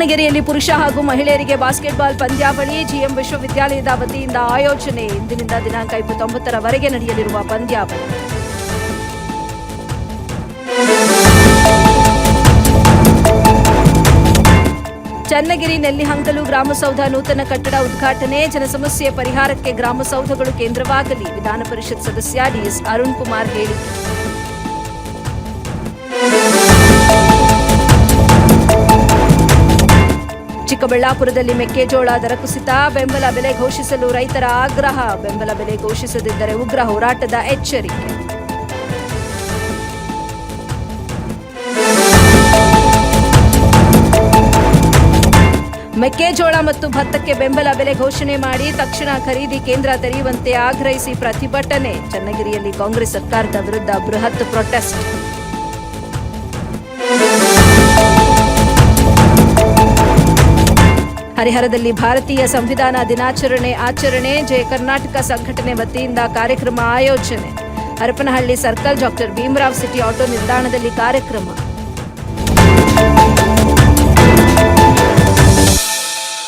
ದಾವಣಗೆರೆಯಲ್ಲಿ ಪುರುಷ ಹಾಗೂ ಮಹಿಳೆಯರಿಗೆ ಬಾಸ್ಕೆಟ್ಬಾಲ್ ಪಂದ್ಯಾವಳಿ ಜಿಎಂ ವಿಶ್ವವಿದ್ಯಾಲಯದ ವತಿಯಿಂದ ಆಯೋಜನೆ. ಇಂದಿನಿಂದ ದಿನಾಂಕ 29ರವರೆಗೆ ನಡೆಯಲಿರುವ ಪಂದ್ಯಾವಳಿ. ಚನ್ನಗಿರಿ ನೆಲ್ಲಿಹಂಕಲು ಗ್ರಾಮಸೌಧ ನೂತನ ಕಟ್ಟಡ ಉದ್ಘಾಟನೆ. ಜನಸಮಸ್ಯೆ ಪರಿಹಾರಕ್ಕೆ ಗ್ರಾಮಸೌಧಗಳು ಕೇಂದ್ರವಾಗಲಿ. ವಿಧಾನ ಪರಿಷತ್ ಸದಸ್ಯ ಡಿಎಸ್ ಅರುಣ್ ಕುಮಾರ್ ಹೇಳಿಕೆ. ಚಿಕ್ಕಬಳ್ಳಾಪುರದಲ್ಲಿ ಮೆಕ್ಕೆಜೋಳ ದರ ಕುಸಿತ. ಬೆಂಬಲ ಬೆಲೆ ಘೋಷಿಸಲು ರೈತರ ಆಗ್ರಹ. ಬೆಂಬಲ ಬೆಲೆ ಘೋಷಿಸದಿದ್ದರೆ ಉಗ್ರ ಹೋರಾಟದ ಎಚ್ಚರಿಕೆ. ಮೆಕ್ಕೆಜೋಳ ಮತ್ತು ಭತ್ತಕ್ಕೆ ಬೆಂಬಲ ಬೆಲೆ ಘೋಷಣೆ ಮಾಡಿ ತಕ್ಷಣ ಖರೀದಿ ಕೇಂದ್ರ ತೆರೆಯುವಂತೆ ಆಗ್ರಹಿಸಿ ಪ್ರತಿಭಟನೆ. ಚನ್ನಗಿರಿಯಲ್ಲಿ ಕಾಂಗ್ರೆಸ್ ಸರ್ಕಾರದ ವಿರುದ್ಧ ಬೃಹತ್ ಪ್ರೊಟೆಸ್ಟ್. ಹರಿಹರದಲ್ಲಿ ಭಾರತೀಯ ಸಂವಿಧಾನ ದಿನಾಚರಣೆ ಆಚರಣೆ. ಜಯ ಕರ್ನಾಟಕ ಸಂಘಟನೆ ವತಿಯಿಂದ ಕಾರ್ಯಕ್ರಮ ಆಯೋಜನೆ. Harapanahalli circle doctor Bhimrao city auto ನಿಲ್ದಾಣದಲ್ಲಿ ಕಾರ್ಯಕ್ರಮ.